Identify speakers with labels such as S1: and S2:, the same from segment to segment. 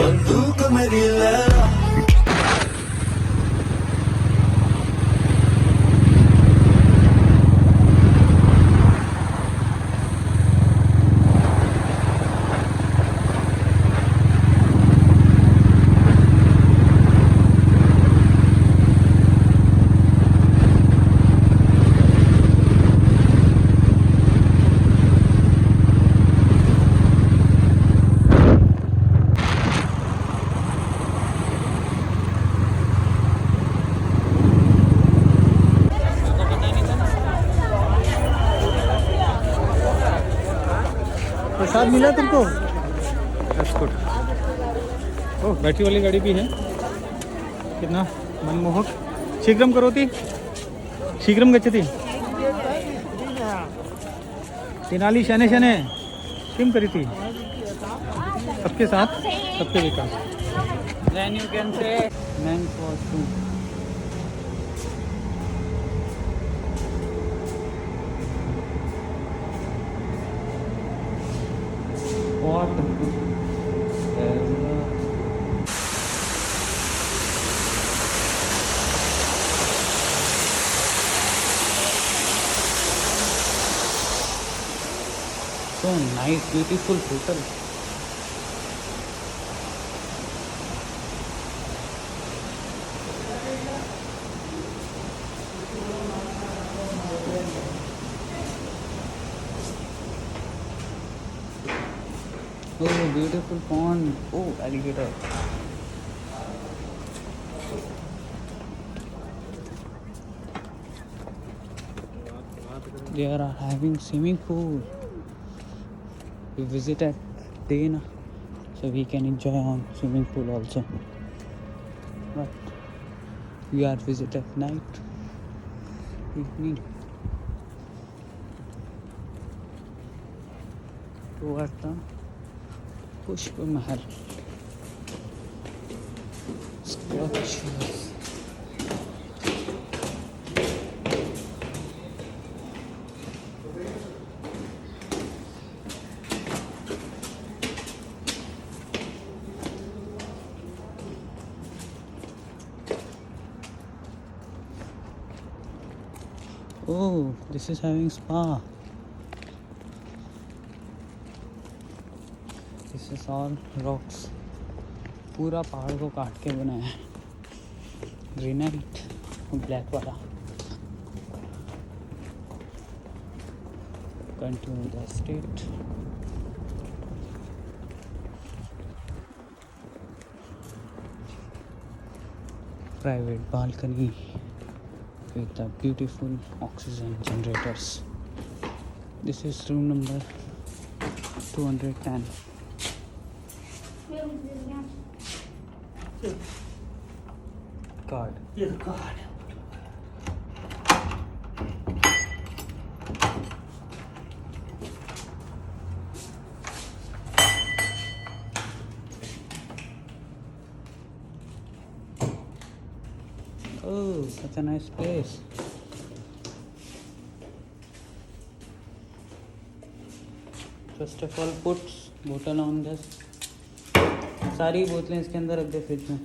S1: बंदूक मेरी लैला।
S2: प्रसाद मिला तुमको?
S3: गुड। ओह, बैटरी वाली गाड़ी भी है।
S2: कितना मनमोहक। शीघ्रम करोति, शीघ्रम गच्छति। तेनाली शने शने किम करीति? सबके साथ सबके विकास।
S3: Then you can say man for two. What? So nice, beautiful hotel. Oh, beautiful pond. Oh, alligator. They are having swimming pool. We visited day na, so we can enjoy on swimming pool also. But we are visited night, evening. Towards the Pushpa Mahal. Sculptures. Oh, this is having spa. This is all rocks. पूरा पहाड़ को काट के बनाया है, granite black वाला. Continue the state. Private balcony with the beautiful oxygen generators. This is room number 210. Card.
S2: Yes, card.
S3: Oh, such a nice place. First of all, put bottle on this. सारी बोतलें इसके अंदर रख दे fridge में.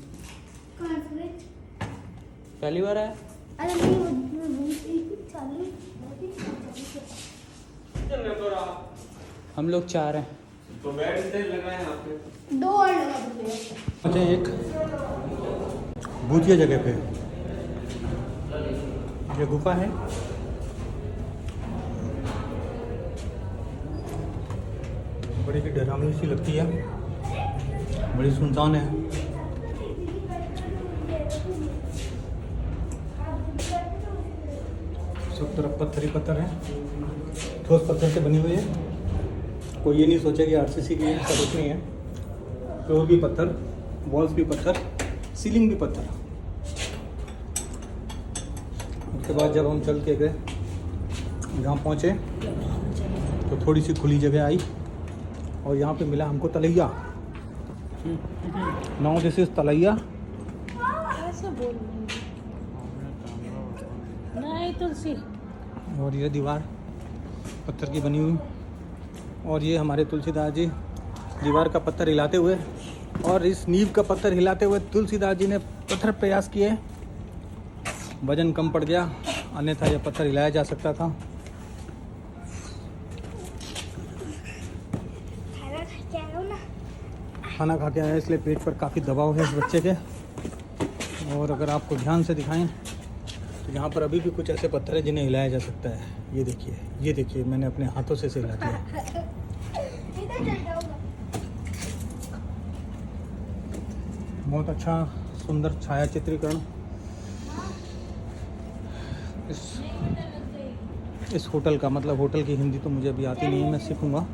S3: पहली बार आया? हम लोग 4 हैं.
S4: तो बेड से लगाए यहाँ पे
S5: 2 और लगा दो.
S2: अच्छा, एक भूतिया जगह पे ये गुफा है. बड़ी सी डरावनी सी लगती है, बड़ी सुनसान है. सब तरफ पत्थर ही पत्थर है, ठोस पत्थर से बनी हुई है. कोई ये नहीं सोचे कि आरसीसी की ऐसा कुछ नहीं है. फ्लोर भी पत्थर, वॉल्स भी पत्थर, सीलिंग भी पत्थर. उसके बाद जब हम चल के गए, जहाँ पहुँचे तो थोड़ी सी खुली जगह आई और यहाँ पे मिला हमको तलैया. नाउ दिस इज तलैया.
S5: ऐसे बोल नहीं तुलसी.
S2: और ये दीवार पत्थर की बनी हुई, और ये हमारे तुलसीदास जी दीवार का पत्थर हिलाते हुए और इस नींव का पत्थर हिलाते हुए तुलसीदास जी ने पत्थर प्रयास किए, वजन कम पड़ गया, अन्यथा यह पत्थर हिलाया जा सकता था। खाना खा के आया इसलिए पेट पर काफ़ी दबाव है इस बच्चे के। और अगर आपको ध्यान से दिखाएं तो यहाँ पर अभी भी कुछ ऐसे पत्थर हैं जिन्हें हिलाया जा सकता है। ये देखिए मैंने अपने हाथों से इसे हिला दिया। बहुत अच्छा सुंदर छाया चित्रीकरण इस होटल का, मतलब होटल की हिंदी तो मुझे अभी आती नहीं है, मैं सीखूंगा।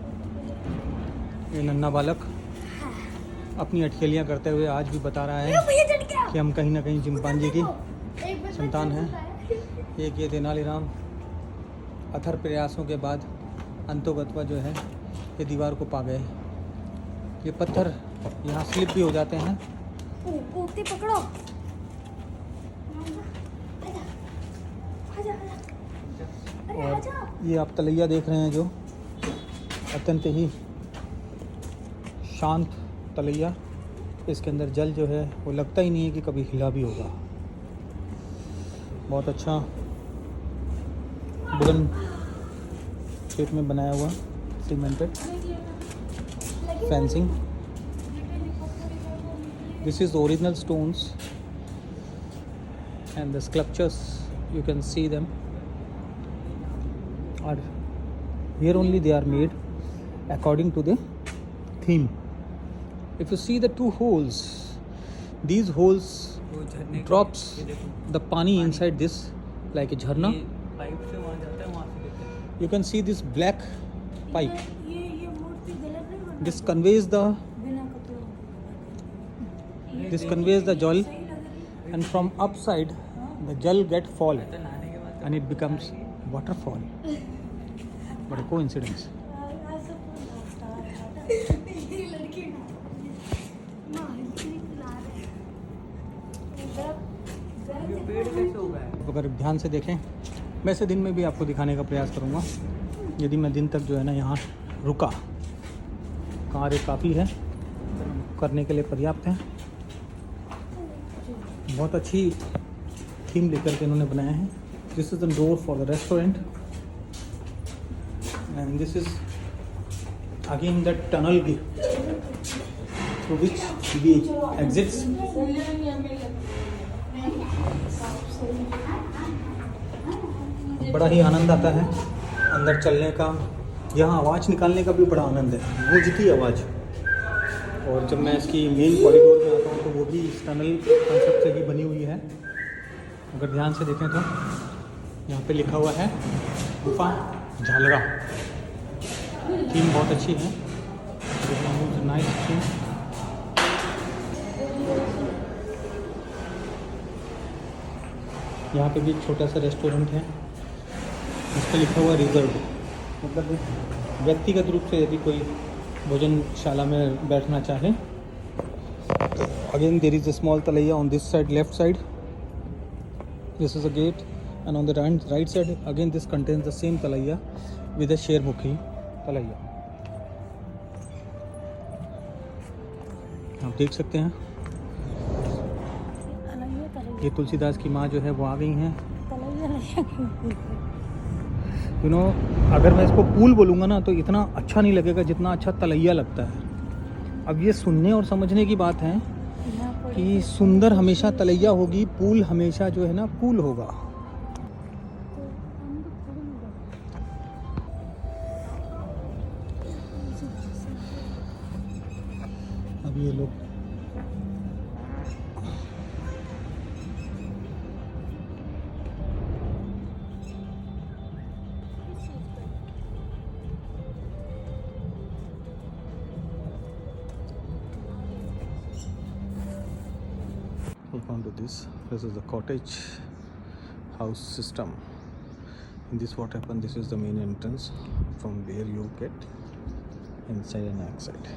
S2: ये नन्हा बालक अपनी अटखेलियाँ करते हुए आज भी बता रहा है कि हम कहीं ना कहीं चिंपांजी की संतान हैं। एक ये तेनालीराम अथर प्रयासों के बाद अंतोगत्वा जो है ये दीवार को पा गए। ये पत्थर यहाँ स्लिप भी हो जाते हैं।
S6: पकड़ो।
S2: और ये आप तलैया देख रहे हैं जो अत्यंत ही शांत तलैया, इसके अंदर जल जो है वो लगता ही नहीं है कि कभी हिला भी होगा। बहुत अच्छा वुडन शेप में बनाया हुआ cemented fencing. This is original stones and the sculptures you can see them are here only, they are made according to the theme. If you see the two holes, these holes drops the pani inside this like a jharna. You can see this black pipe. This conveys the jal, and from upside the jal get fall and it becomes waterfall. What a coincidence. अगर ध्यान से देखें, वैसे दिन में भी आपको दिखाने का प्रयास करूंगा यदि मैं दिन तक जो है ना यहाँ रुका। कार्य काफ़ी है, करने के लिए पर्याप्त है। बहुत अच्छी थीम लेकर के इन्होंने बनाया है। This is the door for the restaurant and this is again the tunnel through which we exits. बड़ा ही आनंद आता है अंदर चलने का, यहाँ आवाज़ निकालने का भी बड़ा आनंद है, गूंजती आवाज़। और जब मैं इसकी मेन कॉरिडोर में आता हूँ तो वो भी इस टनल कॉन्सेप्ट से ही बनी हुई है। अगर ध्यान से देखें तो यहाँ पे लिखा हुआ है गुफा झालरा। थीम बहुत अच्छी है, नाइस थीम। यहाँ पे भी एक छोटा सा रेस्टोरेंट है जिस पर लिखा हुआ रिजर्व, मतलब व्यक्तिगत रूप से यदि कोई भोजनशाला में बैठना चाहे। Again there is a small talaiya on this side, left side. This is a gate and on the right side again this contains the same talaiya with a shermukhi talaiya. आप देख सकते हैं ये तुलसीदास की माँ जो है वो आ गई हैं। यू नो, अगर मैं इसको पूल बोलूँगा ना तो इतना अच्छा नहीं लगेगा जितना अच्छा तलैया लगता है। अब ये सुनने और समझने की बात है कि सुंदर हमेशा तलैया होगी, पूल हमेशा जो है ना कूल होगा। अब ये लोग on to this is the cottage house system. In this what happened, this is the main entrance from where you get inside and outside.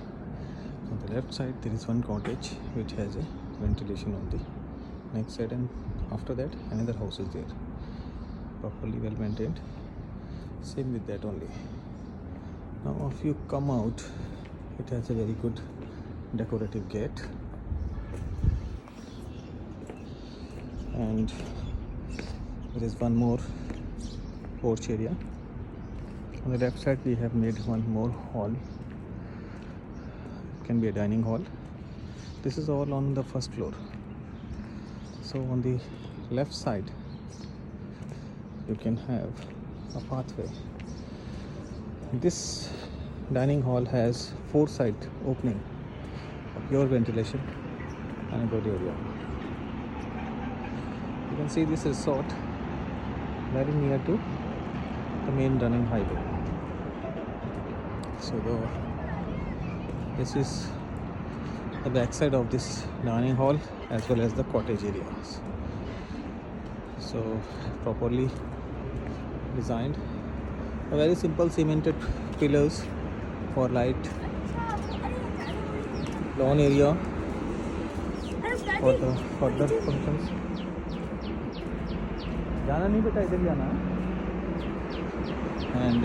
S2: On the left side there is one cottage which has a ventilation on the next side, and after that another house is there, properly well maintained. Same with that only. Now if you come out, it has a very good decorative gate, and there is one more porch area. On the left side we have made one more hall. It can be a dining hall. This is all on the first floor. So on the left side you can have a pathway. This dining hall has 4 side opening, pure ventilation and a good area. You can see this resort very near to the main running highway. So this is the back side of this dining hall as well as the cottage areas. So properly designed. A very simple cemented pillars for light, lawn area for the further functions. जाना नहीं बेटा, इधर जाना. And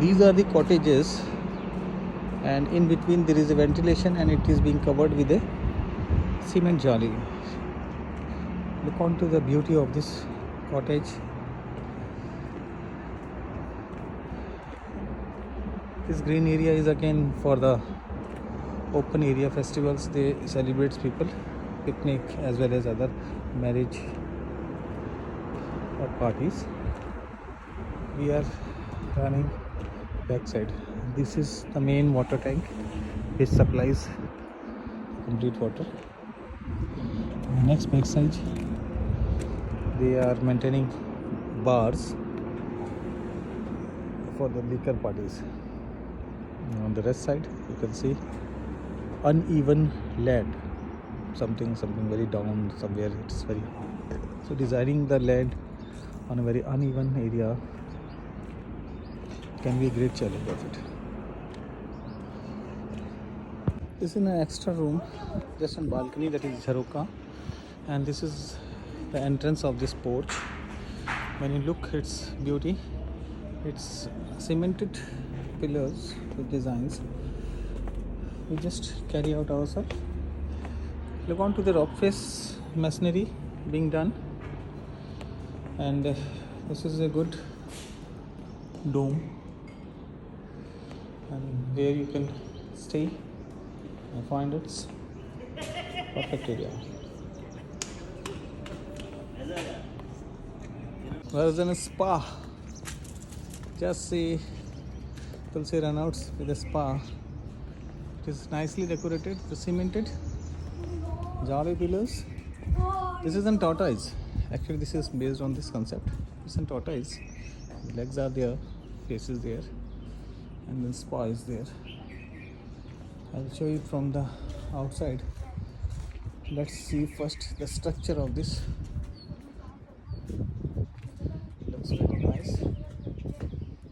S2: these are the cottages, and in between there is a ventilation and it is being covered with a cement jolly. Look on to the beauty of this cottage. This green area is again for the open area festivals. They celebrate people, picnic as well as other marriage or parties. We are running backside. This is the main water tank which supplies complete water. The next backside they are maintaining bars for the liquor parties. On the rest side you can see uneven land, something very down, somewhere it's very, so designing the land on a very uneven area can be a great challenge of it. This is an extra room, just on balcony, that is Jharoka, and this is the entrance of this porch. When you look its beauty, it's cemented pillars with designs. We just carry out ourselves. Look on to the rock face masonry being done, and this is a good dome, and here you can stay and find its perfect area. Rather than a spa, just see Tulsi Runouts with a spa. It is nicely decorated, cemented, jolly pillars. This is in tortoise. Actually, this is based on this concept. It's in tortoise. Legs are there, face is there, and then spa is there. I'll show you from the outside. Let's see first the structure of this. Looks very nice.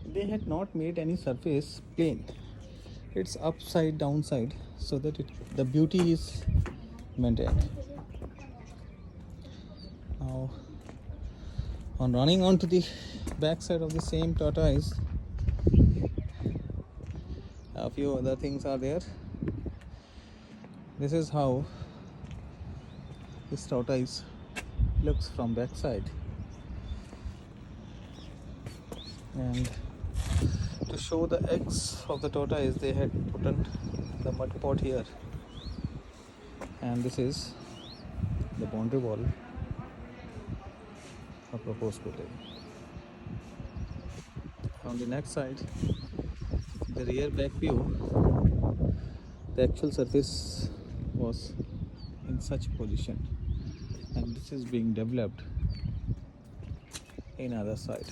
S2: They had not made any surface plain. It's upside downside so that the beauty is maintained. Now on running onto the back side of the same tortoise, a few other things are there. This is how this tortoise looks from back side, and to show the eggs of the tortoise they had put on the mud pot here, and this is the boundary wall of proposed building. From the next side, the rear back view, the actual surface was in such position, and this is being developed in other side.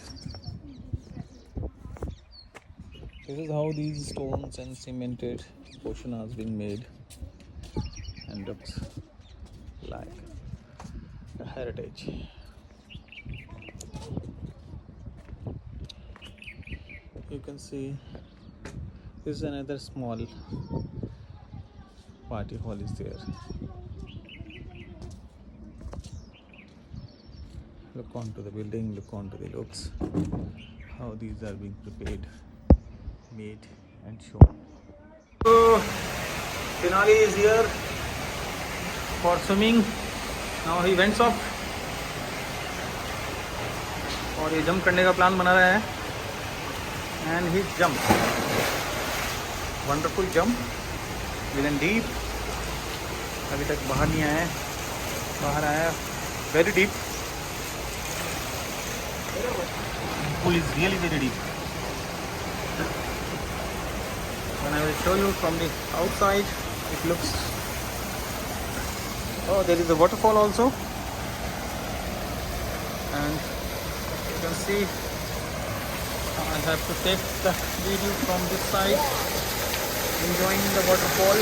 S2: This is how these stones and cemented portion are being made, and looks like a heritage. You can see this is another small party hall is there. Look onto the building, look onto the looks, how these are being prepared, made and shown. So finale is here for swimming. Now he went off और ये jump करने का plan बना रहा है and he jump, wonderful jump with in deep. अभी तक बाहर नहीं आया है, बाहर आया very deep. Pool is really very deep. When I will show you from the outside, it looks. Oh, there is a waterfall also, and you can see. I have to take the video from this side, enjoying the waterfall.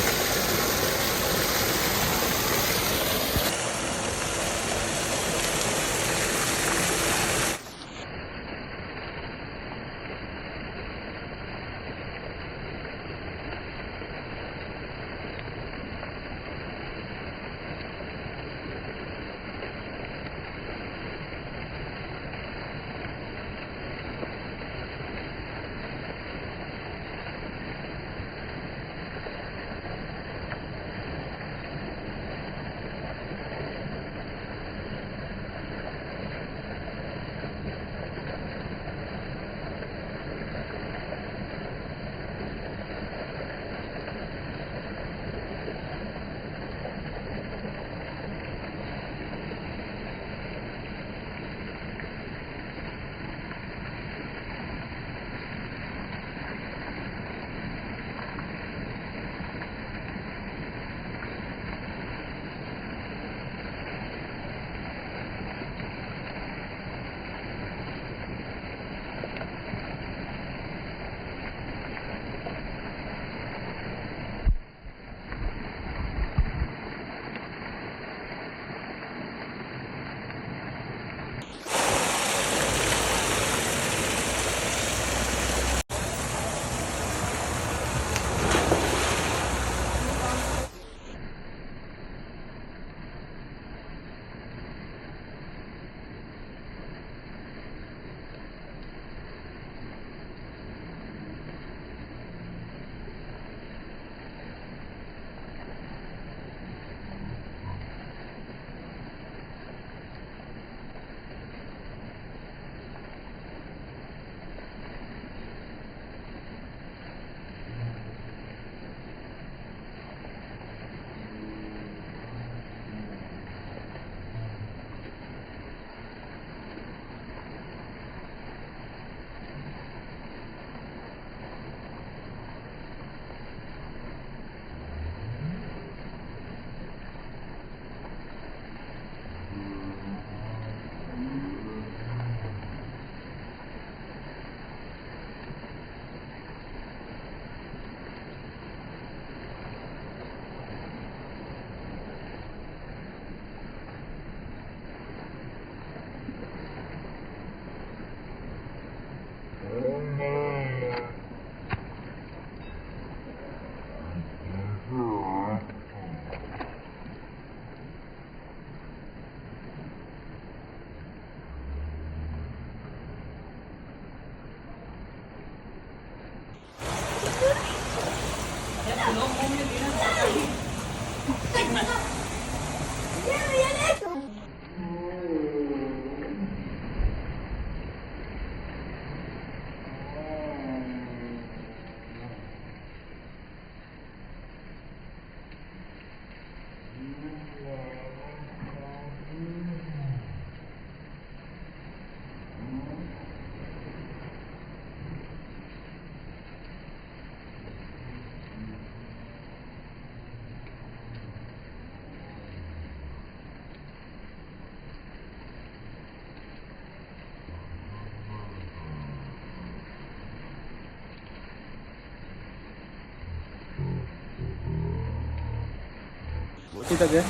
S3: तक है,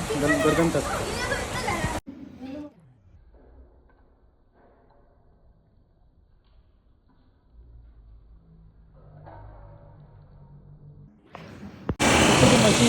S3: गर्दन तक.